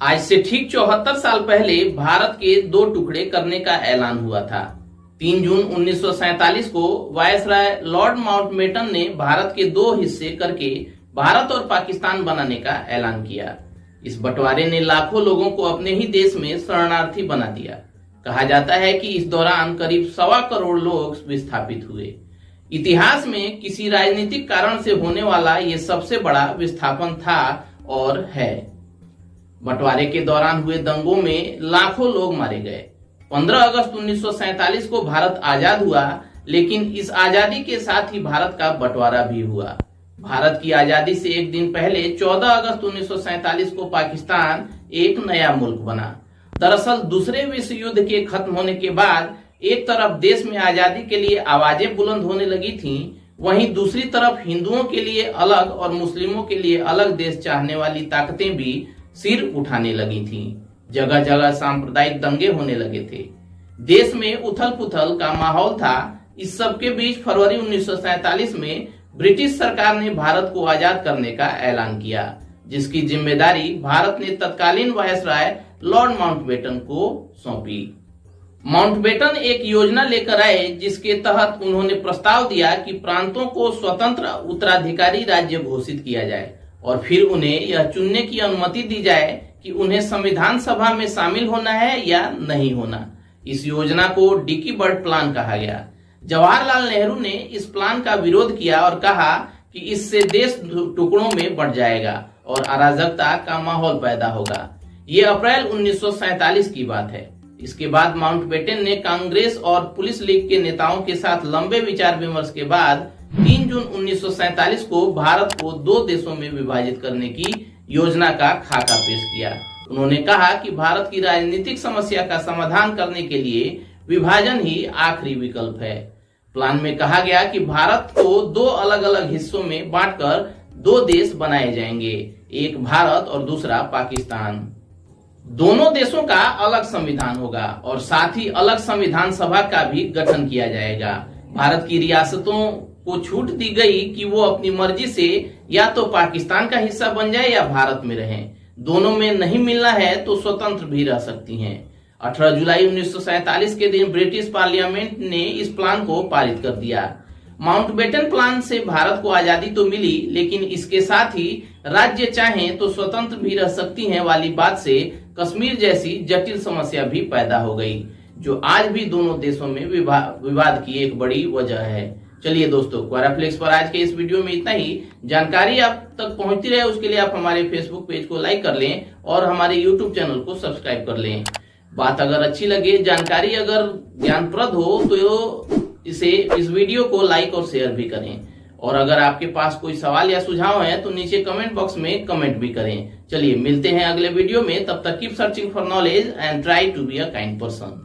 आज से ठीक 74 साल पहले भारत के दो टुकड़े करने का ऐलान हुआ था। 3 जून 1947 को वायसराय लॉर्ड माउंटबेटन ने भारत के दो हिस्से करके भारत और पाकिस्तान बनाने का ऐलान किया। इस बंटवारे ने लाखों लोगों को अपने ही देश में शरणार्थी बना दिया। कहा जाता है कि इस दौरान करीब 1.25 करोड़ लोग विस्थापित हुए। इतिहास में किसी राजनीतिक कारण से होने वाला ये सबसे बड़ा विस्थापन था और है। बंटवारे के दौरान हुए दंगों में लाखों लोग मारे गए। 15 अगस्त 1947 को भारत आजाद हुआ, लेकिन इस आजादी के साथ ही भारत का बंटवारा भी हुआ। भारत की आजादी से एक दिन पहले 14 अगस्त 1947 को पाकिस्तान एक नया मुल्क बना। दरअसल दूसरे विश्व युद्ध के खत्म होने के बाद एक तरफ देश में आजादी के लिए आवाजें बुलंद होने लगी थीं, वहीं दूसरी तरफ हिंदुओं के लिए अलग और मुस्लिमों के लिए अलग देश चाहने वाली ताकतें भी सिर उठाने लगी थीं। जगह जगह सांप्रदायिक दंगे होने लगे थे। देश में उथल पुथल का माहौल था। इस सब के बीच फरवरी 1947 में ब्रिटिश सरकार ने भारत को आजाद करने का ऐलान किया, जिसकी जिम्मेदारी भारत ने तत्कालीन वायसराय लॉर्ड माउंटबेटन को सौंपी। माउंटबेटन एक योजना लेकर आए, जिसके तहत उन्होंने प्रस्ताव दिया कि प्रांतों को स्वतंत्र उत्तराधिकारी राज्य घोषित किया जाए और फिर उन्हें यह चुनने की अनुमति दी जाए कि उन्हें संविधान सभा में शामिल होना है या नहीं होना। इस योजना को डिकी बर्ड प्लान कहा गया। जवाहरलाल नेहरू ने इस प्लान का विरोध किया और कहा कि इससे देश टुकड़ों में बढ़ जाएगा और अराजकता का माहौल पैदा होगा। ये अप्रैल 1947 की बात है। इसके बाद माउंटबेटन ने कांग्रेस और पुलिस लीग के नेताओं के साथ लंबे विचार विमर्श के बाद 3 जून 1947 को भारत को दो देशों में विभाजित करने की योजना का खाका पेश किया। उन्होंने कहा कि भारत की राजनीतिक समस्या का समाधान करने के लिए विभाजन ही आखिरी विकल्प है। प्लान में कहा गया कि भारत को दो अलग अलग हिस्सों में बांटकर दो देश बनाए जाएंगे, एक भारत और दूसरा पाकिस्तान। दोनों देशों का अलग संविधान होगा और साथ ही अलग संविधान सभा का भी गठन किया जाएगा। भारत की रियासतों को छूट दी गई कि वो अपनी मर्जी से या तो पाकिस्तान का हिस्सा बन जाए या भारत में रहें। दोनों में नहीं मिलना है तो स्वतंत्र भी रह सकती हैं। 18 जुलाई 1947 के दिन ब्रिटिश पार्लियामेंट ने इस प्लान को पारित कर दिया। माउंटबेटन प्लान से भारत को आजादी तो मिली, लेकिन इसके साथ ही राज्य चाहें तो स्वतंत्र भी रह सकती हैं वाली बात से कश्मीर जैसी जटिल समस्या भी पैदा हो गई, जो आज भी दोनों देशों में विवाद की एक बड़ी वजह है। चलिए दोस्तों, क्वाराफ्लिक्स पर आज के इस वीडियो में इतना ही। जानकारी आप तक पहुंचती रहे उसके लिए आप हमारे फेसबुक पेज को लाइक कर लें और हमारे यूट्यूब चैनल को सब्सक्राइब कर लें। बात अगर अच्छी लगे, जानकारी अगर ज्ञानप्रद हो तो इस वीडियो को लाइक और शेयर भी करें। और अगर आपके पास कोई सवाल या सुझाव है तो नीचे कमेंट बॉक्स में कमेंट भी करें। चलिए मिलते हैं अगले वीडियो में। तब तक keep searching for knowledge and try to be a kind person.